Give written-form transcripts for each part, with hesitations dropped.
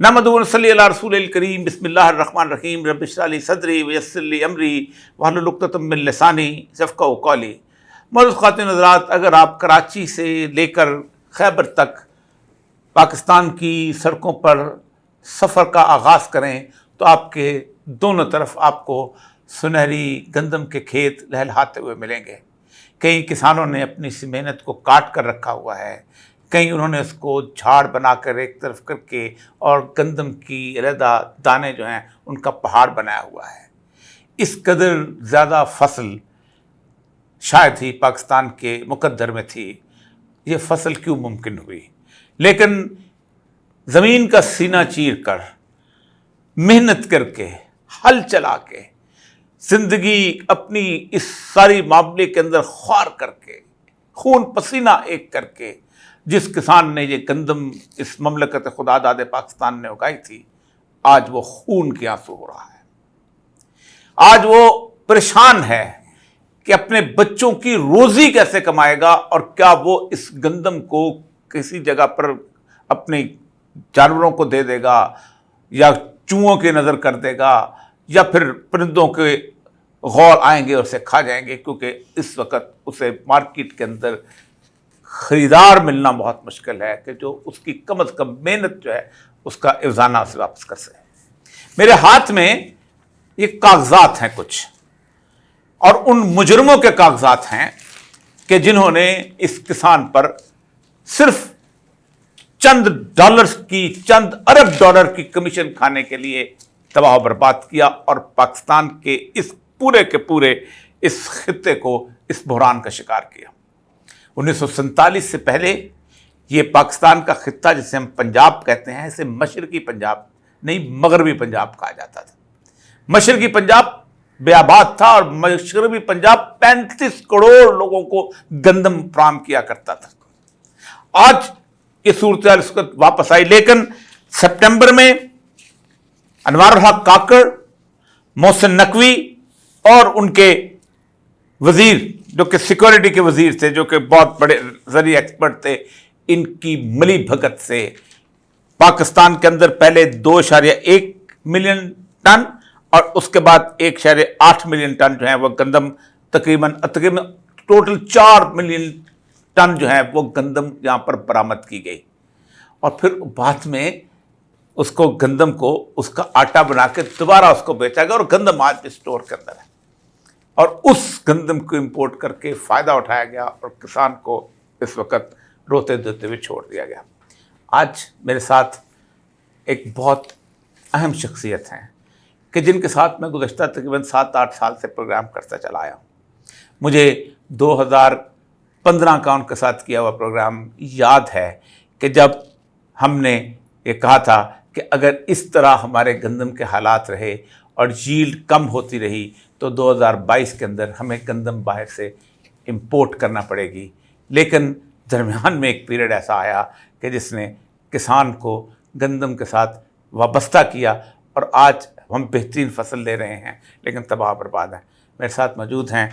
नहमदुहु व नसल्ली अला रसूलिल करीम बिस्मिल्लाहिर रहमानिर रहीम रब्बि इश्रह ली सदरी व यस्सिर ली अमरी वहलुल उक़दतम मिन लिसानी यफ़क़हू क़ौली। मौजूद ख़वातीन हज़रात, अगर आप कराची से लेकर खैबर तक पाकिस्तान की सड़कों पर सफ़र का आगाज़ करें तो आपके दोनों तरफ आपको सुनहरी गंदम के खेत लहलहाते हुए मिलेंगे। कई किसानों ने अपनी इस मेहनत को काट कर रखा हुआ है, कहीं उन्होंने उसको झाड़ बनाकर एक तरफ करके और गंदम की अलहदा दाने जो हैं उनका पहाड़ बनाया हुआ है। इस कदर ज़्यादा फसल शायद ही पाकिस्तान के मुकद्दर में थी। ये फसल क्यों मुमकिन हुई? लेकिन ज़मीन का सीना चीर कर, मेहनत करके, हल चला के, ज़िंदगी अपनी इस सारी मामले के अंदर ख्वार करके, खून पसीना एक करके जिस किसान ने ये गंदम इस ममलकत खुदादाद पाकिस्तान ने उगाई थी, आज वो खून के आंसू हो रहा है। आज वो परेशान है कि अपने बच्चों की रोज़ी कैसे कमाएगा और क्या वो इस गंदम को किसी जगह पर अपने जानवरों को दे देगा या चूहों की नज़र कर देगा या फिर परिंदों के गौर आएंगे और उसे खा जाएंगे, क्योंकि इस वक्त उसे मार्केट के अंदर ख़रीदार मिलना बहुत मुश्किल है कि जो उसकी कम अज़ कम मेहनत जो है उसका एवज़ाना से वापस कर सके। मेरे हाथ में ये कागज़ात हैं कुछ, और उन मुजरमों के कागज़ात हैं कि जिन्होंने इस किसान पर सिर्फ चंद डॉलर्स की, चंद अरब डॉलर की कमीशन खाने के लिए तबाह बर्बाद किया और पाकिस्तान के इस पूरे के पूरे इस खित्ते को, इस बहरान का शिकार किया। 1947 से पहले ये पाकिस्तान का खित्ता, जिसे हम पंजाब कहते हैं, इसे मशरकी पंजाब नहीं मगरबी पंजाब कहा जाता था। मशरकी पंजाब बेआबाद था और मशरकी पंजाब 35 करोड़ लोगों को गंदम फराहम किया करता था। आज ये सूरत इसको वापस आई, लेकिन सितंबर में अनवारुल हक काकड़, मोहसिन नकवी और उनके वजीर जो कि सिक्योरिटी के वजीर थे, जो कि बहुत बड़े जरी एक्सपर्ट थे, इनकी मिली भगत से पाकिस्तान के अंदर पहले 2.1 मिलियन टन और उसके बाद 1.8 मिलियन टन जो है वो गंदम, तकरीबन टोटल 4 मिलियन टन जो है वो गंदम यहाँ पर बरामद की गई। और फिर बाद में उसको गंदम को उसका आटा बना के दोबारा उसको बेचा गया और गंदम आज भी स्टोर के अंदर है और उस गंदम को इंपोर्ट करके फ़ायदा उठाया गया और किसान को इस वक्त रोते धोते हुए छोड़ दिया गया। आज मेरे साथ एक बहुत अहम शख्सियत हैं कि जिनके साथ मैं गुज़श्ता तकरीबन 7-8 साल से प्रोग्राम करता चला आया हूँ। मुझे 2015 का उनके साथ किया हुआ प्रोग्राम याद है कि जब हमने ये कहा था कि अगर इस तरह हमारे गंदम के हालात रहे और यील्ड कम होती रही तो 2022 के अंदर हमें गंदम बाहर से इंपोर्ट करना पड़ेगी। लेकिन दरमियान में एक पीरियड ऐसा आया कि जिसने किसान को गंदम के साथ वाबस्ता किया और आज हम बेहतरीन फसल ले रहे हैं, लेकिन तबाह बर्बाद हैं। मेरे साथ मौजूद हैं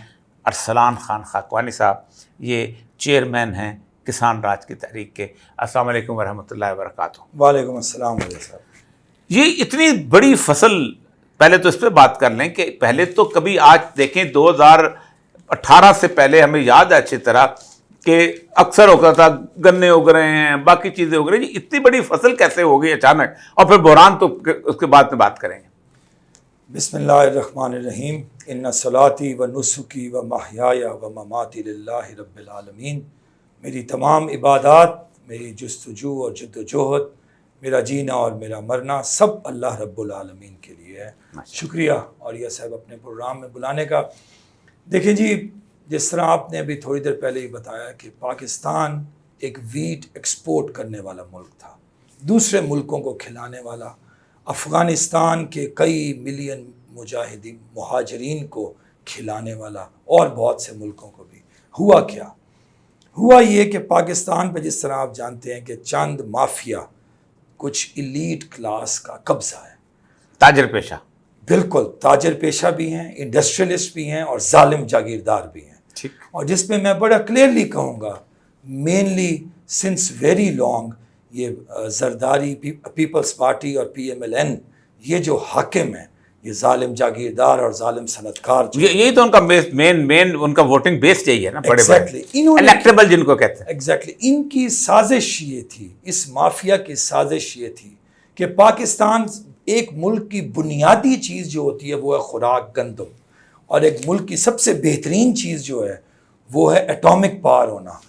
अरसलान खान खाकवानी साहब, ये चेयरमैन हैं किसान राज की तहरीक के। अस्सलाम वालेकुम वरहमतुल्लाहि वबरकातुहू। वालेकुम अस्सलाम साहब। ये इतनी बड़ी फसल, पहले तो इस पर बात कर लें कि पहले तो कभी, आज देखें 2018 से पहले हमें याद है अच्छी तरह कि अक्सर होता था गन्ने उग रहे हैं, बाकी चीज़ें उग रही हैं। इतनी बड़ी फसल कैसे हो गई अचानक? और फिर बुरहान तो उसके बाद में बात करेंगे। बिस्मिल्लाहिर्रहमानिर्रहीम। इन्ना सलाती व नुसुकी व महयाया व ममाती लिल्लाहि रब्बिल आलमीन। मेरी तमाम इबादत, मेरी जस्तजू और जद्दोजहद, मेरा जीना और मेरा मरना सब अल्लाह रब्बुल आलमीन के लिए है। शुक्रिया और यह साहब अपने प्रोग्राम में बुलाने का। देखिए जी, जिस तरह आपने अभी थोड़ी देर पहले ही बताया कि पाकिस्तान एक वीट एक्सपोर्ट करने वाला मुल्क था, दूसरे मुल्कों को खिलाने वाला, अफ़गानिस्तान के कई मिलियन मुजाहिदीन मुहाजिरीन को खिलाने वाला और बहुत से मुल्कों को भी। हुआ क्या? हुआ ये कि पाकिस्तान पे जिस तरह आप जानते हैं कि चंद माफिया, कुछ इलीट क्लास का कब्ज़ा है, ताजर पेशा, बिल्कुल ताजर पेशा भी हैं, इंडस्ट्रियलिस्ट भी हैं और जालिम जागीरदार भी हैं। ठीक। और जिसमें मैं बड़ा क्लियरली कहूँगा, मेनली सिंस वेरी लॉन्ग ये जरदारी पीपल्स पार्टी और PMLN, ये जो हाकिम है, ये जालिम जागीरदार और जालिम सनतकार, यही तो उनका मेन उनका वोटिंग बेस यही है ना, बड़े Exactly. इलेक्टेबल जिनको कहते हैं। एग्जैक्टली इनकी साजिश ये थी, इस माफिया की साजिश ये थी कि पाकिस्तान एक मुल्क की बुनियादी चीज़ जो होती है वो है खुराक, गंदम, और एक मुल्क की सबसे बेहतरीन चीज़ जो है वो है एटॉमिक पावर होना।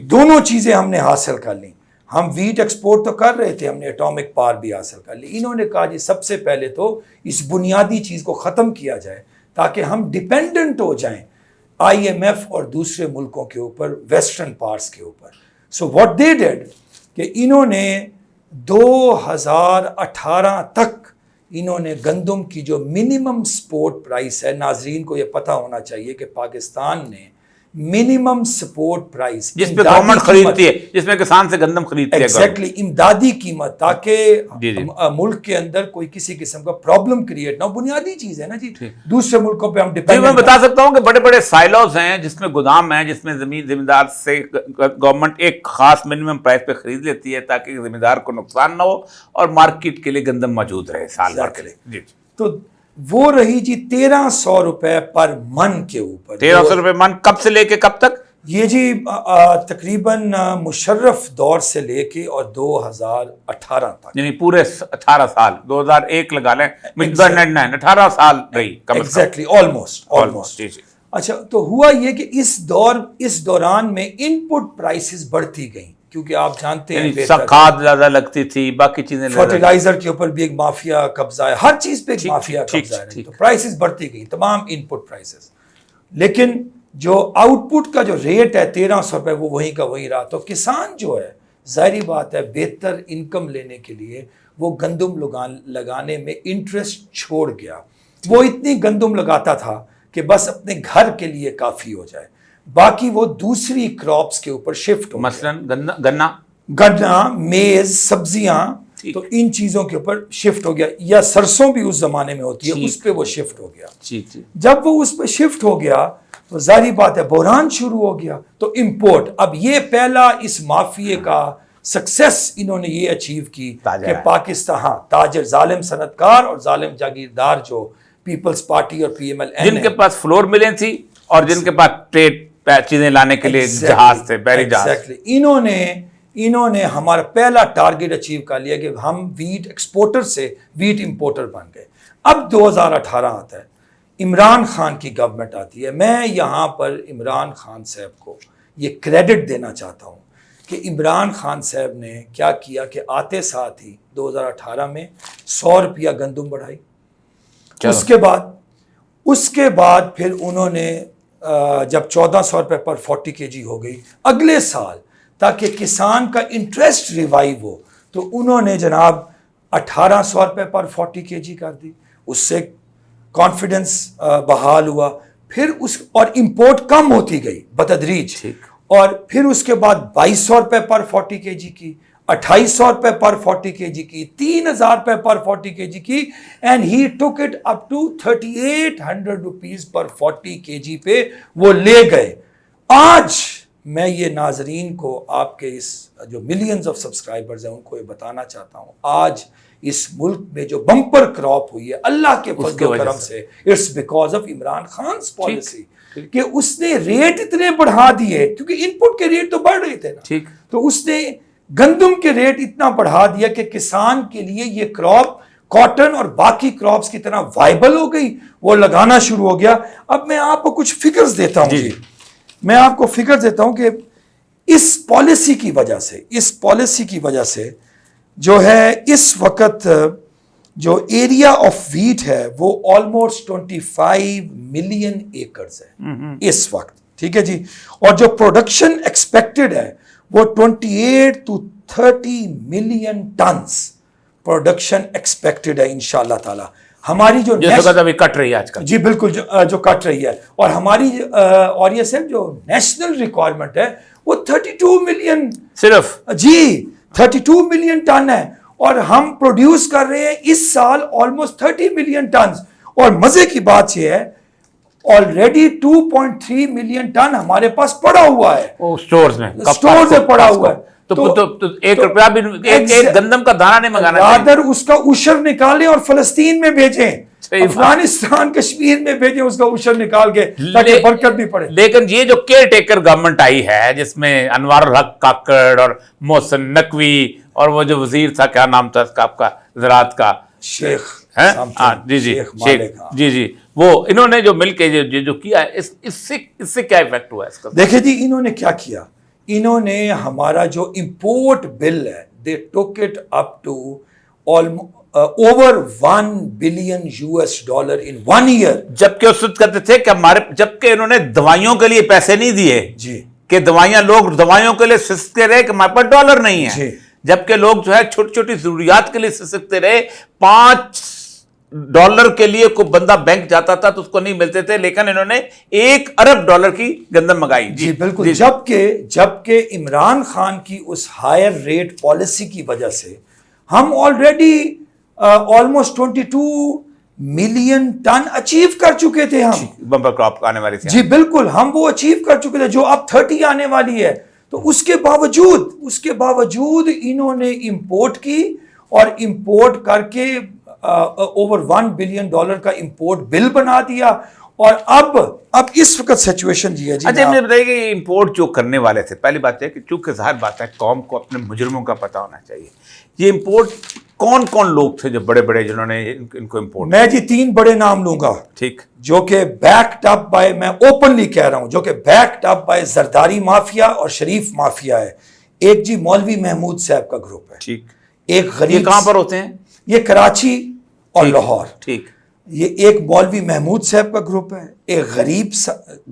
दोनों चीज़ें हमने हासिल कर ली। हम वीट एक्सपोर्ट तो कर रहे थे, हमने एटॉमिक पावर भी हासिल कर ली। इन्होंने कहा जी सबसे पहले तो इस बुनियादी चीज़ को ख़त्म किया जाए ताकि हम डिपेंडेंट हो जाएं IMF और दूसरे मुल्कों के ऊपर, वेस्टर्न पार्ट्स के ऊपर। सो व्हाट दे डिड कि इन्होंने 2018 तक इन्होंने गंदम की जो मिनिमम सपोर्ट प्राइस है, नाजरीन को ये पता होना चाहिए कि पाकिस्तान ने मिनिमम सपोर्ट प्राइस जिसमें गवर्नमेंट खरीदती है, जिसमें किसान से गंदम खरीदती है, एग्जैक्टली इमदादी कीमत, ताकि मुल्क के अंदर कोई किसी किस्म का प्रॉब्लम क्रिएट ना हो। बुनियादी चीज है ना जी, दूसरे मुल्कों पे हम डिपेंड। मैं बता सकता हूँ कि बड़े बड़े साइलोज हैं जिसमें गोदाम है, जिसमें जमींदार से गवर्नमेंट एक खास मिनिमम प्राइस पे खरीद लेती है ताकि जमींदार को नुकसान ना हो और मार्केट के लिए गंदम मौजूद रहे साल भर के लिए। तो वो रही जी 1300 रुपए पर मन के ऊपर। 1300 रुपए मन, कब से लेके कब तक? ये जी तकरीबन मुशर्रफ दौर से लेके और 2018 तक, यानी पूरे 18 साल, 2001 लगा लें, 18 साल रही। Exactly, almost. अच्छा, तो हुआ ये कि इस दौरान में इनपुट प्राइसेस बढ़ती गई, क्योंकि आप जानते हैं खाद ज्यादा लगती थी, बाकी चीजें, फर्टिलाइजर के ऊपर भी एक माफिया कब्जा है, हर चीज पे एक माफिया कब्जा है, तो प्राइसेस बढ़ती गई, तमाम इनपुट प्राइसेस। लेकिन जो आउटपुट का जो रेट है 1300 रुपए, वो वहीं का वहीं रहा। तो किसान जो है, जाहिर बात है, बेहतर इनकम लेने के लिए वो गंदम लगाने में इंटरेस्ट छोड़ गया। वो इतनी गंदम लगाता था कि बस अपने घर के लिए काफी हो जाए, बाकी वो दूसरी क्रॉप्स के ऊपर शिफ्ट हो, मसलन गन्ना, मेज, सब्जियां, तो इन चीजों के ऊपर शिफ्ट हो गया। या सरसों भी उस जमाने में होती है, उस पर वो शिफ्ट हो गया। जब वो उस पर शिफ्ट हो गया तो जाहिर बात है बहरान शुरू हो गया, तो इंपोर्ट। अब ये पहला इस माफिए का सक्सेस इन्होंने ये अचीव की कि पाकिस्तान, हाँ, ताजर, जालिम सनतकार और जालिम जागीरदार जो पीपल्स पार्टी और PMLN, जिनके पास फ्लोर मिलें थी और जिनके पास ट्रेड चीजें लाने के लिए जहाज थे, बैरी जहाज। इन्होंने हमारा पहला टारगेट अचीव कर लिया कि हम वीट एक्सपोर्टर से वीट इंपोर्टर बन गए। अब 2018 आता है, इमरान खान की गवर्नमेंट आती है। मैं यहाँ पर इमरान खान साहब को ये क्रेडिट देना चाहता हूँ कि इमरान खान साहब ने क्या किया कि आते साथ ही 2018 में 100 रुपया गंदम बढ़ाई। उसके बाद फिर उन्होंने जब 1400 रुपये पर 40 kg हो गई, अगले साल ताकि किसान का इंटरेस्ट रिवाइव हो, तो उन्होंने जनाब 1800 रुपये पर 40 kg कर दी। उससे कॉन्फिडेंस बहाल हुआ। फिर और इंपोर्ट कम होती गई बतदरीज, और फिर उसके बाद 2200 रुपये पर 40 kg की, 2800 रुपये पर 40 kg की, 3000 रुपये पर 40 kg की, and he took it up to 3800 rupees पर 40 kg पे वो ले गए। आज मैं ये नाजरीन को, आपके इस जो मिलियंस ऑफ सब्सक्राइबर्स हैं, उनको ये बताना चाहता हूँ, आज इस मुल्क में जो बम्पर क्रॉप हुई है अल्लाह के फजल करम से, it's because of Imran Khan policy कि उसने रेट इतने बढ़ा दिए, क्योंकि इनपुट के रेट तो बढ़ रहे थे ना, तो उसने गंदम के रेट इतना बढ़ा दिया कि किसान के लिए ये क्रॉप कॉटन और बाकी क्रॉप्स की तरह वाइबल हो गई, वो लगाना शुरू हो गया। अब मैं आपको कुछ फिगर्स देता हूं जी, मैं आपको फिगर्स देता हूं कि इस पॉलिसी की वजह से जो है इस वक्त जो एरिया ऑफ वीट है वो ऑलमोस्ट 25 मिलियन एकर्स है इस वक्त, ठीक है जी। और जो प्रोडक्शन एक्सपेक्टेड है वो 28 to 30 million turns production expected है इंशाल्लाह ताला। हमारी जो अभी कट रही है आजकल, जी बिल्कुल, जो कट रही है, और हमारी और ये सब जो नेशनल रिक्वायरमेंट है वो 32 मिलियन, सिर्फ जी 32 मिलियन टन है, और हम प्रोड्यूस कर रहे हैं इस साल ऑलमोस्ट 30 मिलियन टन। और मजे की बात यह है ऑलरेडी 2.3 मिलियन टन हमारे पास पड़ा हुआ है, स्टोर्स में पड़ा हुआ है। तो 1 रुपया भी एक गंदम का दाना नहीं मंगाना चाहिए। रादर उसका उशर निकालें और फलस्तीन में भेजें, अफगानिस्तान कश्मीर में भेजें उसका उशर निकाल के, ताकि बरकत भी पड़े। लेकिन ये जो केयर टेकर गवर्नमेंट आई है जिसमें अनवारुल हक काकड़ और मोहसिन नकवी और वो जो वजीर था, क्या नाम था उसका आपका, ज़राअत का, शेख जी शेख जी, वो इन्होंने जो मिलके जो किया है, इससे क्या इफेक्ट हुआ है इसका? देखिए जी, इन्होंने क्या किया, इन्होंने हमारा जो इंपोर्ट बिल है, they took it up to over $1 billion in 1 year. जबकि उस वक्त कहते थे कि जबकि इन्होंने दवाइयों के लिए पैसे नहीं दिए जी, कि लोग दवाइयों के लिए सिसकते रहे कि हमारे पास डॉलर नहीं है जी, जबकि लोग जो है छोटी छोटी जरूरियात के लिए सिसकते रहे। $5 के लिए कोई बंदा बैंक जाता था तो उसको नहीं मिलते थे, लेकिन इन्होंने $1 अरब की गंदम मंगाई। जी बिल्कुल। जबकि इमरान खान की उस हायर रेट पॉलिसी की वजह से हम already almost 22 million ton achieve कर चुके थे। हम बम्पर क्रॉप आने वाली थी। जी बिल्कुल, हम वो अचीव कर चुके थे जो अब 30 आने वाली है। तो उसके बावजूद इन्होंने इंपोर्ट की और इंपोर्ट करके ओवर $1 बिलियन का इंपोर्ट बिल बना दिया। और अब इस वक्त सिचुएशन जी है जी। अच्छा, मुझे बताइए कि इंपोर्ट जो करने वाले थे, पहली बात है कि चूंकि ज़ाहिर बात है कौम को अपने मुजरिमों का पता होना चाहिए। ये इंपोर्ट कौन कौन लोग थे जो बड़े बड़े जिन्होंने इनको इंपोर्ट? मैं जी 3 बड़े नाम लूंगा, ठीक, जो कि बैक्ड अप बाय, मैं ओपनली कह रहा हूं, जो कि backed up by Zardari mafia और शरीफ माफिया है। एक जी मौलवी महमूद साहब का ग्रुप है, ठीक। एक गरीब, ये कहां पर होते हैं? ये कराची और लाहौर, ठीक। ये एक मौलवी महमूद साहब का ग्रुप है, एक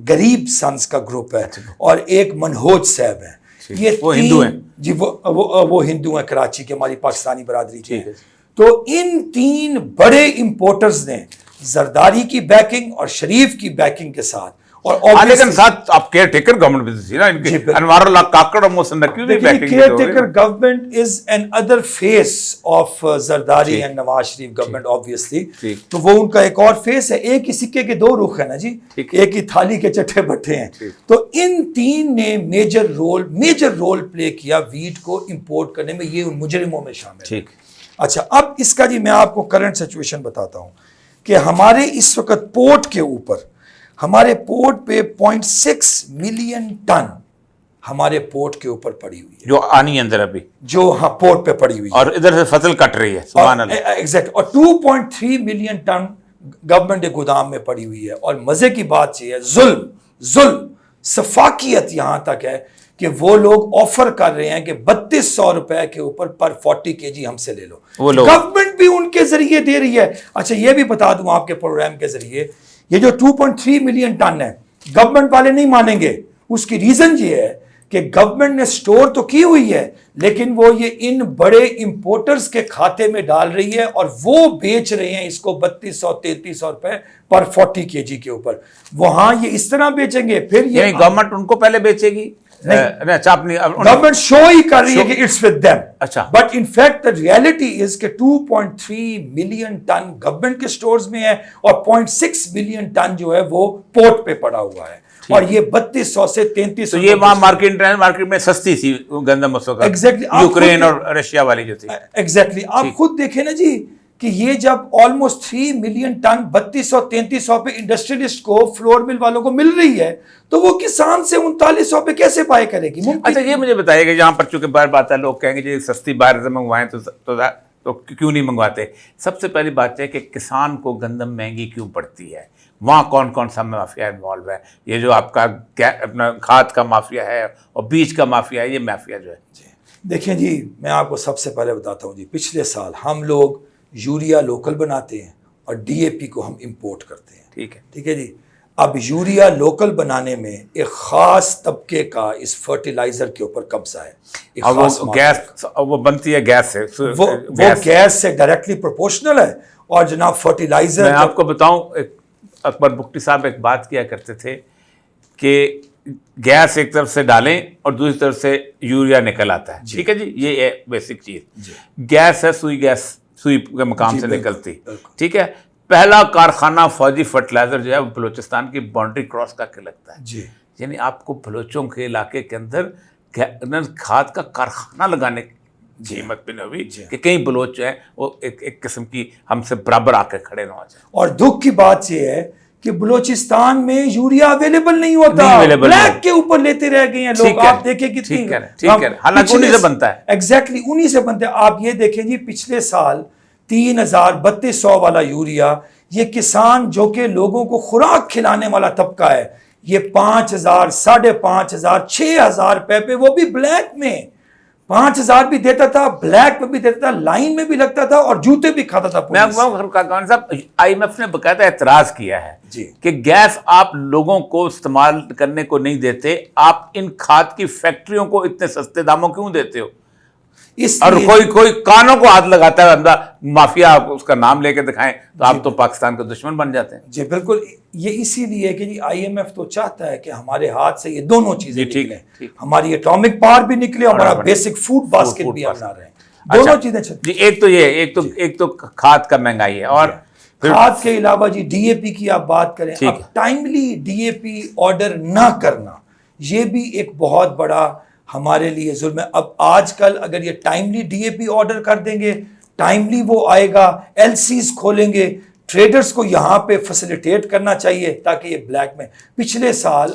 गरीब सन्स का ग्रुप है, और एक मनहोज साहब है। ये वो हिंदू हैं जी, वो हिंदू हैं, कराची के, हमारी पाकिस्तानी बरादरी के। तो इन 3 बड़े इंपोर्टर्स ने जरदारी की बैकिंग और शरीफ की बैकिंग के साथ, और लेकिन साथ आप केयर टेकर गवर्नमेंट भी थी ना इनकी, अनवारुल हक काकड़ और मोहसिन नकवी की banking. Care taker government is an other face of Zardari and Nawaz Sharif government obviously. तो वो उनका एक और फेस है। एक ही सिक्के के 2 रुख है ना जी, एक ही थाली के चट्टे बट्टे हैं। तो इन 3 ने मेजर रोल प्ले किया वीट को इंपोर्ट करने में, ये उन मुजरिमों में शामिल है। अच्छा, अब इसका जी मैं आपको करंट सिचुएशन बताता हूं कि हमारे इस वक्त पोर्ट के ऊपर, हमारे पोर्ट पे 0.6 मिलियन टन हमारे पोर्ट के ऊपर पड़ी हुई है, जो आनी अंदर अभी, जो हाँ पोर्ट पे पड़ी हुई है, और इधर से फसल कट रही है, सुभान अल्लाह। एग्जैक्ट। और 2.3 मिलियन टन गवर्नमेंट के गोदाम में पड़ी हुई है। और मजे की बात ये है, जुल्म सफाकियत यहां तक है कि वो लोग ऑफर कर रहे हैं कि 3200 रुपए के ऊपर पर 40 kg हमसे ले लो। गवर्नमेंट भी उनके जरिए दे रही है। अच्छा, ये भी बता दूं आपके प्रोग्राम के जरिए, ये जो 2.3 मिलियन टन है, गवर्नमेंट वाले नहीं मानेंगे। उसकी रीजन ये है कि गवर्नमेंट ने स्टोर तो की हुई है, लेकिन वो ये इन बड़े इंपोर्टर्स के खाते में डाल रही है और वो बेच रहे हैं इसको 3200-3300 रुपए पर 40 kg के ऊपर। वहां ये इस तरह बेचेंगे, फिर ये गवर्नमेंट उनको पहले बेचेगी। गवर्नमेंट शो ही कर रही है कि इट्स विद देम। अच्छा, but in fact the reality is कि 2.3 मिलियन टन गवर्नमेंट के स्टोर्स में है और 0.6 मिलियन टन जो है वो पोर्ट पे पड़ा हुआ है। और ये 3200 से 3300, तो ये वहां मार्केट में सस्ती थी गंदम उस वक्त। एग्जैक्टली, यूक्रेन और रशिया वाली जो थी। एग्जैक्टली, आप खुद देखें ना जी कि ये जब ऑलमोस्ट 3 मिलियन टन 3200-3300 पे इंडस्ट्रियलिस्ट को, फ्लोर मिल वालों को मिल रही है, तो वो किसान से 3900 पे कैसे बाय करेगी? अच्छा, ये मुझे बताइएगा, जहां पर चूंकि बार बात है, लोग कहेंगे जी सस्ती बाहर से मंगवाएं तो क्यों नहीं मंगवाते। सबसे पहली बात है कि किसान को गंदम महंगी क्यों पड़ती है, वहाँ कौन कौन सा माफिया इन्वॉल्व है। ये जो आपका अपना खाद का माफिया है और बीज का माफिया है, ये माफिया जो है। देखिए जी, मैं आपको सबसे पहले बताता हूँ जी, पिछले साल हम लोग यूरिया लोकल बनाते हैं और डीएपी को हम इंपोर्ट करते हैं। ठीक है जी। अब यूरिया लोकल बनाने में एक खास तबके का इस फर्टिलाइजर के ऊपर कब्जा है। वो बनती है गैस से, वो गैस से डायरेक्टली प्रोपोर्शनल है। और जनाब फर्टिलाइजर, मैं आपको बताऊं, अकबर बुख्ती साहब एक बात किया करते थे कि गैस एक तरफ से डालें और दूसरी तरफ से यूरिया निकल आता है। ठीक है जी, ये है बेसिक चीज। गैस है सुई के मकाम से निकलती। ठीक है, पहला कारखाना फौजी फर्टिलाइजर जो है वो बलूचिस्तान की बाउंड्री क्रॉस करके लगता है जी। यानी आपको बलोचों के इलाके के अंदर खाद का कारखाना लगाने की हिम्मत भी नहीं हुई कि कहीं बलोच जो है वो एक किस्म की हमसे बराबर आके खड़े ना हो जाए। और दुख की बात यह है कि बलूचिस्तान में यूरिया अवेलेबल नहीं होता, ब्लैक के ऊपर लेते रह गए हैं लोग। आप देखें कितनी, हालांकि उन्हीं से बनता है, एग्जैक्टली उन्हीं से बनता है। आप ये देखें जी, पिछले साल 3,3200 वाला यूरिया, ये किसान जो कि लोगों को खुराक खिलाने वाला तबका है, ये 5,000, 5,500, 6,000 रुपए पे, वो भी ब्लैक में 5,000 भी देता था, ब्लैक में भी देता था, लाइन में भी लगता था और जूते भी खाता था। साहब IMF ने बकायदा एतराज किया है जी कि गैस आप लोगों को इस्तेमाल करने को नहीं देते, आप इन खाद की फैक्ट्रियों को इतने सस्ते दामों क्यों देते हो? और कोई कानों को हाथ लगाता है बंदा, माफिया, आप उसका नाम लेके दिखाएं तो आप तो पाकिस्तान के दुश्मन बन जाते हैं। जी बिल्कुल, ये इसीलिए कि जी IMF तो चाहता है कि हमारे हाथ से ये दोनों चीजें निकलें, हमारी एटॉमिक पावर भी निकले और हमारा बेसिक फूड बास्केट भी बना रहे, दोनों चीजें जी। एक तो खाद का महंगाई है, और खाद के अलावा जी DAP की आप बात करें, अब टाइमली DAP ऑर्डर ना करना, ये भी एक बहुत बड़ा हमारे लिए जुल्म है। अब आजकल अगर ये टाइमली DAP ऑर्डर कर देंगे, टाइमली वो आएगा, LCs खोलेंगे, ट्रेडर्स को यहाँ पे फैसिलिटेट करना चाहिए ताकि ये ब्लैक में, पिछले साल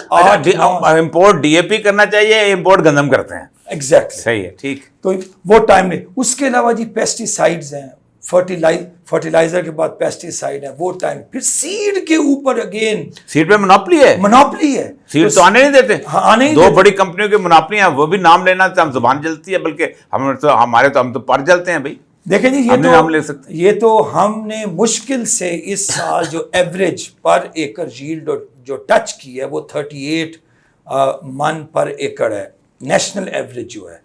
इंपोर्ट DAP करना चाहिए, इंपोर्ट गंदम करते हैं। एग्जैक्टली सही है, ठीक। तो वो टाइमली, उसके अलावा जी पेस्टिसाइड्स हैं, फर्टिलाइजर के बाद पेस्टिसाइड है, वो टाइम, फिर सीड के ऊपर अगेन, सीड पे मोनोपोली है, सीड तो आने नहीं देते। हाँ, आने नहीं दो देते। बड़ी कंपनियों की मोनोपोली है, वो भी नाम लेना तो हम जुबान जलती है, बल्कि हम तो पर जलते हैं भाई। देखें जी, नाम ले सकते, ये तो हमने मुश्किल से इस साल जो एवरेज पर एकड़ यील्ड जो टच की है वो 38 मन पर एकड़ है, नेशनल एवरेज जो है।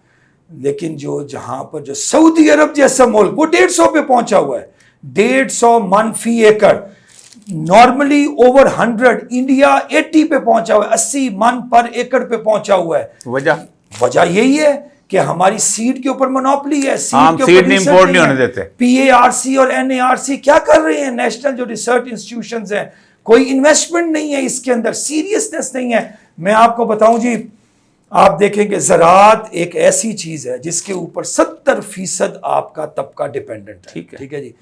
लेकिन जो जहां पर जो सऊदी अरब जैसा मुल्क, वो 150 पे पहुंचा हुआ है, 150 मन फी एकड़, नॉर्मली ओवर 100, इंडिया 80 पे पहुंचा हुआ है, 80 मन पर एकड़ पे पहुंचा हुआ है। वजह यही है कि हमारी सीड के ऊपर मोनोपोली है, सीड नहीं इंपोर्ट नहीं होने देते। PARC और NARC क्या कर रहे हैं? नेशनल जो रिसर्च इंस्टीट्यूशंस हैं, कोई इन्वेस्टमेंट नहीं है इसके अंदर, सीरियसनेस नहीं है। मैं आपको बताऊं जी, आप देखेंगे ज़राअत एक ऐसी चीज है जिसके ऊपर 70% आपका तबका डिपेंडेंट है। ठीक है जी,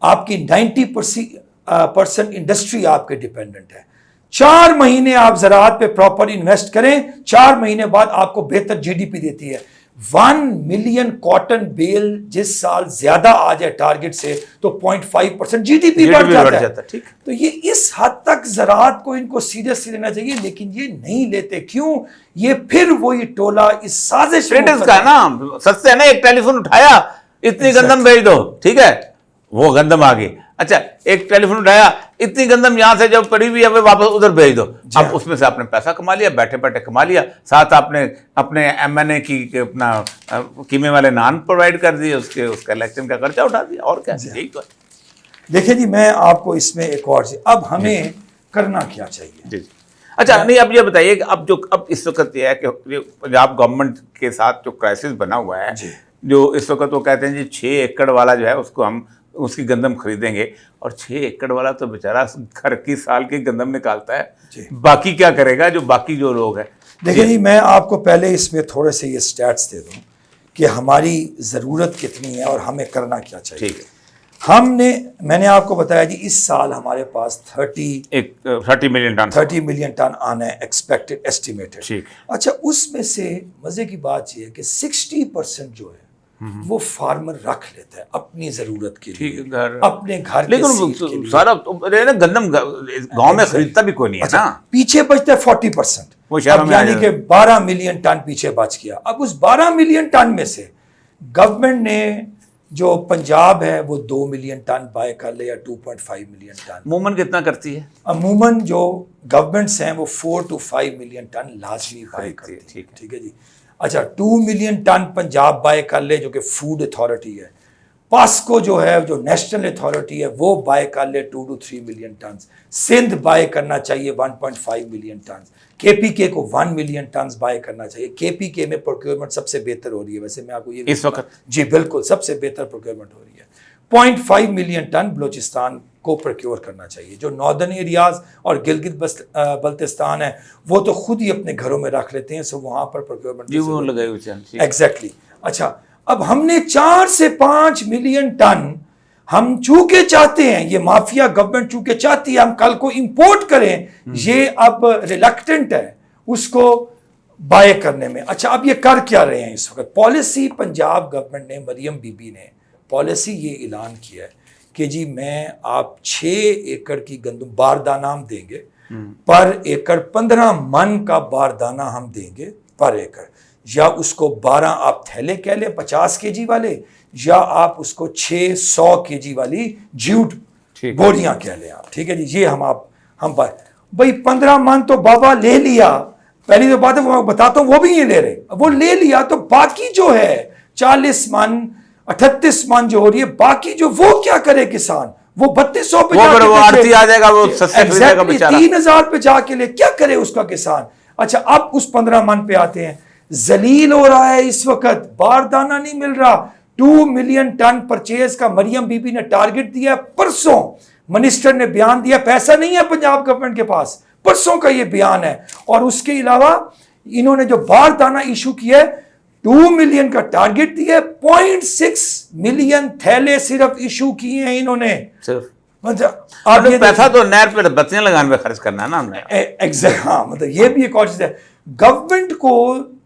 आपकी 90% इंडस्ट्री आपके डिपेंडेंट है। 4 महीने आप ज़राअत पे प्रॉपर इन्वेस्ट करें, 4 महीने बाद आपको बेहतर GDP देती है। 1 मिलियन कॉटन बेल जिस साल ज्यादा आ जाए टारगेट से तो 0.5% GDP बढ़ जाता है। ठीक, तो ये इस हद तक ज़राअत को इनको सीरियसली लेना चाहिए, लेकिन ये नहीं लेते। क्यों? ये फिर वही टोला इस साजिश का है ना, सस्ते है ना, एक टेलीफोन उठाया, इतनी गंदम भेज दो, ठीक है, वो गंदम आ गई। अच्छा, एक टेलीफोन उठाया, इतनी गंदम यहां से जब पड़ी हुई है वापस उधर भेज दो। अब उसमें से आपने पैसा कमा लिया, बैठे बैठे कमा लिया, साथ आपने अपने MNA की अपना कीमे वाले नान प्रोवाइड कर दिए, उसका इलेक्शन का खर्चा उठा दिया, और क्या। यही तो है। देखिए जी, मैं आपको इसमें एक और चीज, अब हमें करना क्या चाहिए जी। अच्छा, नहीं, अब ये बताइए कि अब इस वक्त ये है कि पंजाब गवर्नमेंट के साथ जो क्राइसिस बना हुआ है, जो इस वक्त वो कहते हैं जी 6 एकड़ वाला जो है उसको हम उसकी गंदम खरीदेंगे, और 6 एकड़ वाला तो बेचारा घर की साल की गंदम निकालता है, बाकी क्या करेगा जो बाकी जो लोग हैं। देखिए जी, मैं आपको पहले इसमें थोड़े से ये स्टैट्स दे दूं कि हमारी ज़रूरत कितनी है और हमें करना क्या चाहिए। ठीक है, मैंने आपको बताया जी, इस साल हमारे पास 30 मिलियन टन आना है, एक्सपेक्टेड, एस्टिमेटेड। अच्छा, उसमें से मजे की बात यह है कि 60% जो है वो फार्मर रख लेता है अपनी जरूरत के लिए, अपने घर, लेकिन सारा गंदम गांव में खरीदता भी कोई नहीं है ना। पीछे बचता है 40%, यानी कि 12 मिलियन टन पीछे बच गया। अब उस 12 मिलियन टन में से गवर्नमेंट ने, जो पंजाब है वो 2 मिलियन टन बाय कर ले, या 2.5 मिलियन टन। अमूमन कितना करती है? अमूमन जो गवर्नमेंट्स हैं वो 4 to 5 मिलियन टन लाजमी बाय करती है। ठीक है जी। अच्छा, 2 मिलियन टन पंजाब बाय कर ले, जो कि फूड अथॉरिटी है। पास्को जो है, जो नेशनल अथॉरिटी है, वो बाय कर ले 2 to 3 million ton. Sindh buy करना चाहिए 1.5 मिलियन टन। KPK को 1 मिलियन टन बाय करना चाहिए। KPK में प्रोक्योरमेंट सबसे बेहतर हो रही है, वैसे मैं आपको ये इस वक्त, जी बिल्कुल सबसे बेहतर प्रोक्योरमेंट हो रही है। 0.5 मिलियन टन बलूचिस्तान को प्रोक्योर करना चाहिए। जो नॉर्दर्न एरियाज और गिलगित बल्तिस्तान है वो तो खुद ही अपने घरों में रख लेते हैं, सो वहाँ पर प्रोक्योरमेंट वो लगाए हुए। एग्जैक्टली। अच्छा, अब हमने 4 से 5 मिलियन टन हम चूंकि चाहते हैं, ये माफिया गवर्नमेंट चूंकि चाहती है हम कल को इंपोर्ट करें, ये अब रिलक्टेंट है उसको बाय करने में। अच्छा, अब ये कर क्या रहे हैं इस वक्त? पॉलिसी पंजाब गवर्नमेंट ने, मरियम बीबी ने पॉलिसी ये ऐलान किया है कि जी मैं आप 6 एकड़ की गंदम बारदाना हम देंगे, पर एकड़ 15 मन का बारदाना हम देंगे पर एकड़, या उसको 12 आप थैले कह लें 50 केजी वाले, या आप उसको 600 केजी वाली जूट बोरियां कह लें आप, ठीक है जी। ये हम भाई 15 मन तो बाबा ले लिया, पहली तो बात है वो मैं बताता हूं, वो भी ये ले रहे, वो ले लिया तो बाकी जो है 40 मन 38 मन जो हो रही है, बाकी जो वो क्या करे किसान? वो 3200 पे आड़ती आ जाएगा, वो सस्ते खरीदेगा बेचारा, 3000 पे जाके ले, क्या करे उसका किसान? अच्छा, अब उस 15 मन पे आते हैं। जलील हो रहा है इस वक्त, बारदाना नहीं मिल रहा। 2 मिलियन टन परचेज का मरियम बीबी ने टारगेट दिया। परसों मिनिस्टर ने बयान दिया, पैसा नहीं है पंजाब गवर्नमेंट के पास, परसों का ये बयान है। और उसके अलावा इन्होंने जो बारदाना इशू किया है, 2 मिलियन का टारगेट दिया, 0.6 मिलियन थैले सिर्फ इशू किए हैं इन्होंने। मतलब आप ये पैसा तो नहर पे बत्तियां लगाने में खर्च करना है ना हमने। एग्जैक्ट, हाँ, मतलब ये भी एक और चीज है। गवर्नमेंट को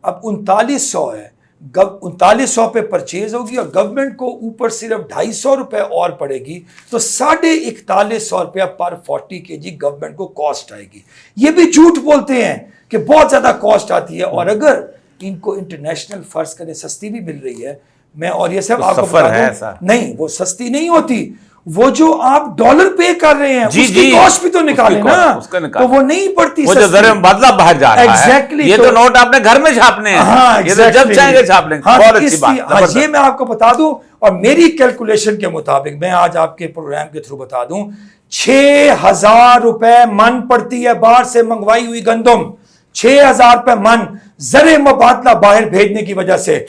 अब 3900 है, 3900 पे परचेज होगी और गवर्नमेंट को ऊपर सिर्फ 250 रुपए और पड़ेगी, तो 4150 रुपया पर 40 केजी गवर्नमेंट को कॉस्ट आएगी। ये भी झूठ बोलते हैं कि बहुत ज्यादा कॉस्ट आती है, और अगर इनको इंटरनेशनल फर्ज करें सस्ती भी मिल रही है, मैं और ये सब तो आपको सफर है बता दूं, नहीं वो सस्ती नहीं होती, वो जो आप डॉलर पे कर रहे हैं उसकी कॉस्ट भी तो निकाले ना, तो वो नहीं पड़ती, वो जो जर बदला बाहर जा रहा है। एग्जैक्टली, ये तो नोट आपने घर में छापने हैं। हाँ, ये तो जब चाहेंगे छाप लेंगे। बहुत अच्छी बात। ये मैं आपको बता दूं, और मेरी कैलकुलेशन के मुताबिक मैं आज आपके प्रोग्राम के थ्रू बता दूं, 6000 रुपए मन पड़ती है बाहर से मंगवाई हुई गंदम, 6000 रुपए मन जरे मुबादला बाहर भेजने की वजह से।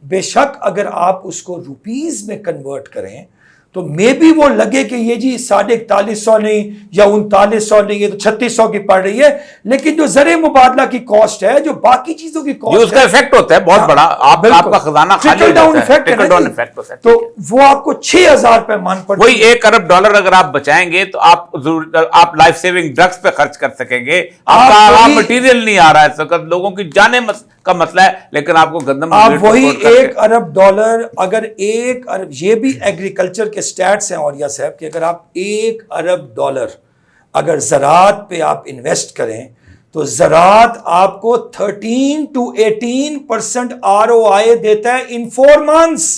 बेशक अगर आप उसको रुपीज में कन्वर्ट करें तो मे भी वो लगे कि ये जी 4150 नहीं या 3900 नहीं, ये तो 3600 की पड़ रही है, लेकिन जो जरे मुबादला की कॉस्ट है, जो बाकी चीजों की कॉस्ट, उसका इफेक्ट होता है बहुत बड़ा, आपका खजाना खाली हो जाता है, ट्रिकल डाउन इफेक्ट होता है। तो वो आपको 6000 रुपए मान पड़ता है। वही 1 अरब डॉलर अगर आप बचाएंगे तो आप लाइफ सेविंग ड्रग्स पे खर्च कर सकेंगे। आपका मटीरियल नहीं आ रहा है इस वक्त, लोगों की जाने का मसला है, लेकिन आपको गंदम, आप वही 1 अरब डॉलर, अगर 1 अरब, ये भी एग्रीकल्चर के स्टैट्स हैं और या साहब कि अगर आप 1 अरब डॉलर अगर ज़रात पे आप इन्वेस्ट करें तो ज़रात आपको 13 to 18% ROI देता है इन 4 months।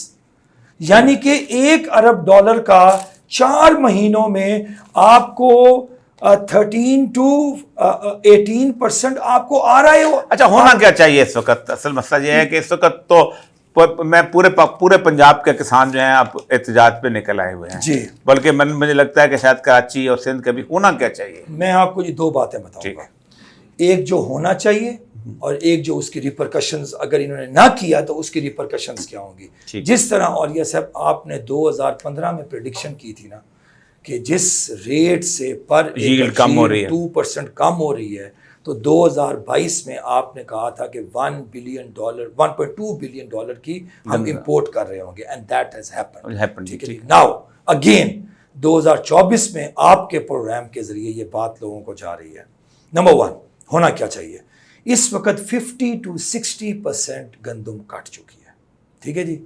यानी कि 1 अरब डॉलर का 4 महीनों में आपको 13 to 18% आपको आ रहा है। अच्छा, होना क्या चाहिए इस वक्त? असल मसला ये है कि इस वक्त तो मैं पूरे पंजाब के किसान जो हैं आप एहतजाज पे निकल आए हुए हैं जी, बल्कि मुझे लगता है कि शायद कराची और सिंध का भी होना क्या चाहिए। मैं आपको ये 2 बातें बताऊंगा, एक जो होना चाहिए और एक जो उसकी रिपरकशंस, अगर इन्होंने ना किया तो उसकी रिपरकशंस क्या होंगी। जिस तरह, और ये साहब आपने 2015 में प्रेडिक्शन की थी ना कि जिस रेट से पर यील्ड कम हो रही है, 2% कम हो रही है, तो 2022 में आपने कहा था कि $1 बिलियन, $1.2 बिलियन की हम इंपोर्ट कर रहे होंगे, एंड दैट हैज हैपेंड। ठीक है, नाउ अगेन 2024 में आपके प्रोग्राम के जरिए ये बात लोगों को जा रही है। नंबर 1 होना क्या चाहिए, इस वक्त 50 to 60% गंदम कट चुकी है, ठीक है जी।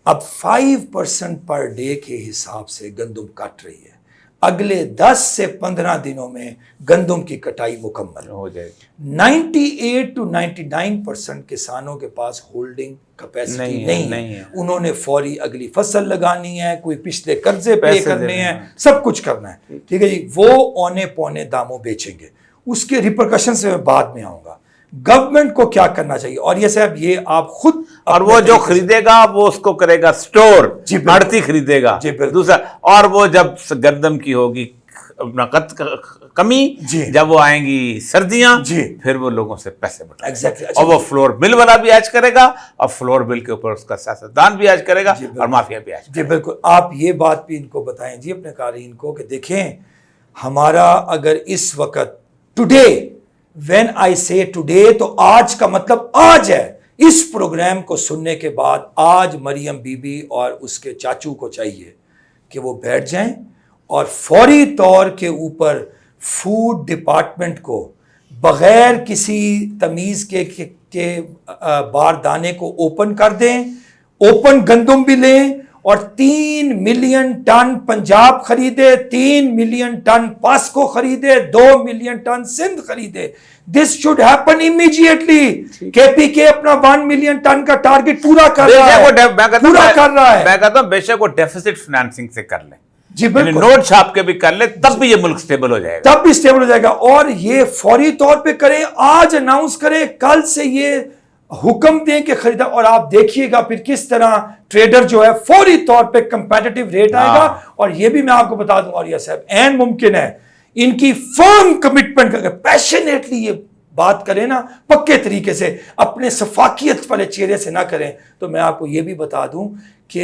अब 5% पर डे के हिसाब से गंदम कट रही है, अगले 10 से 15 दिनों में गंदम की कटाई मुकम्मल हो जाएगी। 98 to 99% किसानों के पास होल्डिंग कैपेसिटी नहीं है। उन्होंने फौरी अगली फसल लगानी है, कोई पिछले कर्जे पे करने हैं, सब कुछ करना है, ठीक है जी। वो औने पौने दामों बेचेंगे, उसके रिपरकशन से मैं बाद में आऊंगा। गवर्नमेंट को क्या करना चाहिए, और ये साहब ये आप खुद, और वो जो खरीदेगा वो उसको करेगा स्टोर, आड़ती खरीदेगा। दूसरा, और वो जब गंदम की होगी नकद कमी, जी। जब वो आएंगी सर्दियां, जी। फिर वो लोगों से पैसे बढ़ाएंगे। Exactly। और वो फ्लोर बिल वाला भी आज करेगा, और फ्लोर बिल के ऊपर उसका सियासतदान भी आज करेगा, और माफिया भी आज जी बिल्कुल। आप ये बात भी इनको बताएं जी, अपने कारीन को, कि देखें हमारा अगर इस वक्त टुडे, व्हेन आई से टुडे, तो आज का मतलब आज है। इस प्रोग्राम को सुनने के बाद आज मरियम बीबी और उसके चाचू को चाहिए कि वो बैठ जाएं और फौरी तौर के ऊपर फूड डिपार्टमेंट को बगैर किसी तमीज़ के बारदाने को ओपन कर दें, ओपन गंदम भी लें, और 3 मिलियन टन पंजाब खरीदे, 3 मिलियन टन पास्को खरीदे, 2 मिलियन टन सिंध खरीदे। This should happen immediately. KPK अपना 1 मिलियन टन का टारगेट पूरा कर रहा है, मैं कहता हूं बेशक वो डेफिसिट फाइनेंसिंग से कर ले जी बिल्कुल, नोट छाप के भी कर ले, तब भी ये मुल्क स्टेबल हो जाएगा, तब भी स्टेबल हो जाएगा। और ये फौरी तौर पे करें, आज अनाउंस करें, कल से ये हुक्म दें कि खरीदा। और आप देखिएगा फिर किस तरह ट्रेडर जो है फौरी तौर पे कंपेटिटिव रेट आएगा। और ये भी मैं आपको बता दूं और साहब, एन मुमकिन है इनकी फर्म कमिटमेंट करके पैशनेटली ये बात करें ना, पक्के तरीके से, अपने सफाकियत वाले चेहरे से ना करें, तो मैं आपको ये भी बता दूं कि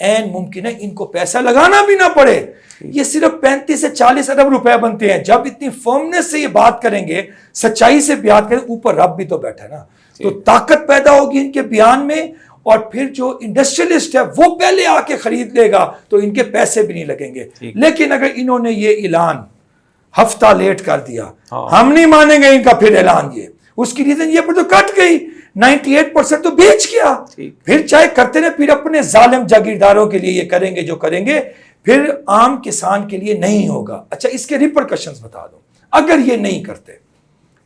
एन मुमकिन है इनको पैसा लगाना भी ना पड़े। ये सिर्फ 35 से 40 अरब रुपए बनते हैं। जब इतनी फर्मनेस से ये बात करेंगे, सच्चाई से बात करें, ऊपर रब भी तो बैठा है ना, तो ताकत पैदा होगी इनके बयान में। और फिर जो इंडस्ट्रियलिस्ट है वो पहले आके खरीद लेगा, तो इनके पैसे भी नहीं लगेंगे। लेकिन अगर इन्होंने ये ऐलान हफ्ता लेट कर दिया, हम नहीं मानेंगे इनका फिर ऐलान। ये उसकी रीजन ये पर तो कट गई, 98% तो बेच गया। फिर चाहे करते रहे, फिर अपने जालिम जागीरदारों के लिए ये करेंगे जो करेंगे, फिर आम किसान के लिए नहीं होगा। अच्छा, इसके रिपरकशंस बता दो अगर ये नहीं करते।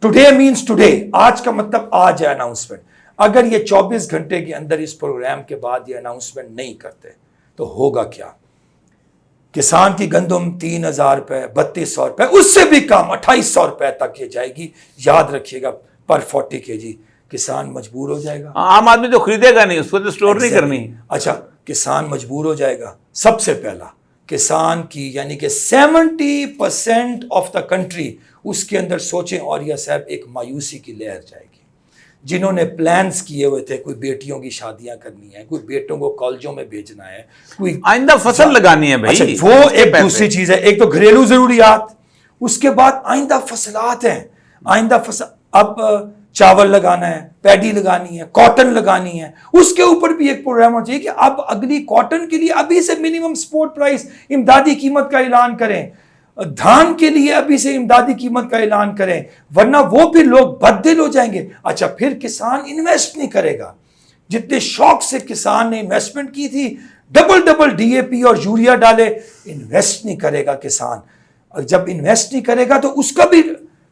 टुडे मीन्स टुडे, आज का मतलब आज है अनाउंसमेंट। अगर ये 24 घंटे के अंदर इस प्रोग्राम के बाद ये अनाउंसमेंट नहीं करते तो होगा क्या? किसान की गंदम 3,000 रुपए, 3,200 रुपए, उससे भी कम 2,800 रुपए तक ये जाएगी। याद रखिएगा, पर 40 kg किसान मजबूर हो जाएगा। आम आदमी तो खरीदेगा नहीं, उसको तो स्टोर नहीं करनी। अच्छा, किसान मजबूर हो जाएगा। सबसे पहला किसान की, यानी कि 70% ऑफ द कंट्री, उसके अंदर सोचें और यह साहब एक मायूसी की लहर जाएगी। जिन्होंने प्लान्स किए हुए थे, कोई बेटियों की शादियां करनी है, कोई बेटों को कॉलेजों में भेजना है, कोई आइंदा फसल लगानी है भाई। अच्छा, वो एक दूसरी चीज है। एक तो घरेलू जरूरियात, उसके बाद आइंदा फसलात हैं। आइंदा फसल, अब चावल लगाना है, पैडी लगानी है, कॉटन लगानी है, उसके ऊपर भी एक प्रोग्राम होना चाहिए कि अब अगली कॉटन के लिए अभी से मिनिमम सपोर्ट प्राइस, इमदादी कीमत का ऐलान करें। धान के लिए अभी से इमदादी कीमत का ऐलान करें, वरना वो भी लोग बददिल हो जाएंगे। अच्छा, फिर किसान इन्वेस्ट नहीं करेगा। जितने शौक से किसान ने इन्वेस्टमेंट की थी, डबल DAP और यूरिया डाले, इन्वेस्ट नहीं करेगा किसान। और जब इन्वेस्ट नहीं करेगा तो उसका भी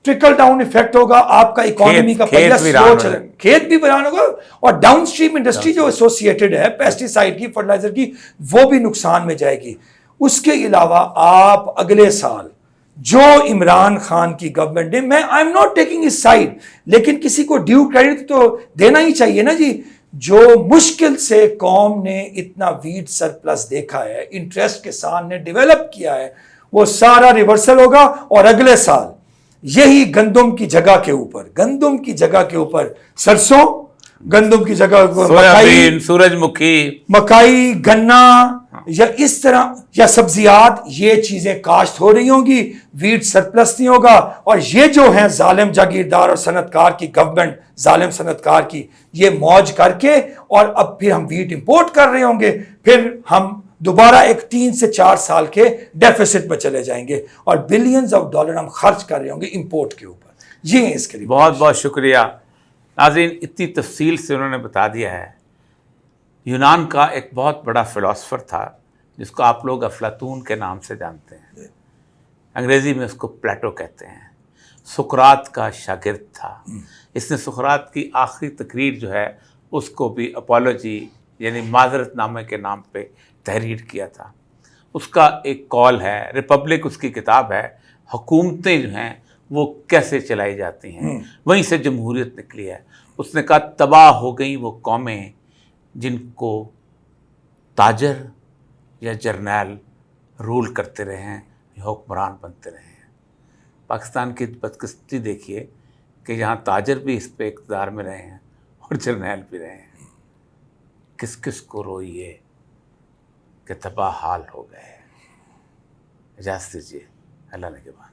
ट्रिकल डाउन इफेक्ट होगा। आपका इकोनॉमी का पहिया स्लो चले, खेत भी वीरान होगा, और डाउनस्ट्रीम इंडस्ट्री जो एसोसिएटेड है पेस्टिसाइड की, फर्टिलाइजर की, वो भी नुकसान में जाएगी। उसके अलावा आप अगले साल जो इमरान खान की गवर्नमेंट ने, मैं आई एम नॉट टेकिंग इस साइड, लेकिन किसी को ड्यू क्रेडिट तो देना ही चाहिए ना जी। जो मुश्किल से कौम ने इतना वीट सरप्लस देखा है, इंटरेस्ट किसान ने डेवलप किया है, वो सारा रिवर्सल होगा। और अगले साल यही गंदम की जगह के ऊपर, गंदम की जगह के ऊपर सरसों, गंदम की जगह सोयाबीन, सूरजमुखी, मकाई, गन्ना, या इस तरह या सब्जियात, ये चीजें काश्त हो रही होंगी। वीट सरप्लस नहीं होगा। और ये जो है जालिम जागीरदार और सनतकार की गवर्नमेंट, जालिम सनतकार की, ये मौज करके, और अब फिर हम वीट इंपोर्ट कर रहे होंगे। फिर हम दोबारा एक 3 से 4 साल के डेफिसिट में चले जाएंगे, और बिलियंस ऑफ डॉलर हम खर्च कर रहे होंगे इंपोर्ट के ऊपर। ये इसके लिए बहुत बहुत शुक्रिया नाज़रीन, इतनी तफसील से उन्होंने बता दिया है। यूनान का एक बहुत बड़ा फ़िलासफ़र था जिसको आप लोग अफलातून के नाम से जानते हैं, अंग्रेज़ी में उसको प्लेटो कहते हैं। सुकरात का शागिर्द था। इसने सुकरात की आखिरी तकरीर जो है उसको भी अपोलॉजी यानी माज़रतनामे के नाम पे तहरीर किया था। उसका एक कॉल है, रिपब्लिक उसकी किताब है, हुकूमतें जो हैं वो कैसे चलाई जाती हैं, वहीं से जमहूरियत निकली है। उसने कहा तबाह हो गई वो कौमें जिनको ताजर या जर्नैल रूल करते रहे हैं, ये हुक्मरान बनते रहे हैं। पाकिस्तान की बदकिस्मती देखिए कि यहाँ ताजर भी इस पे इक़्तिदार में रहे हैं और जर्नैल भी रहे हैं। किस किस को रोइए कि तबाह हाल हो गए। इजाज़त दीजिए, अल्लाह ने के बाद।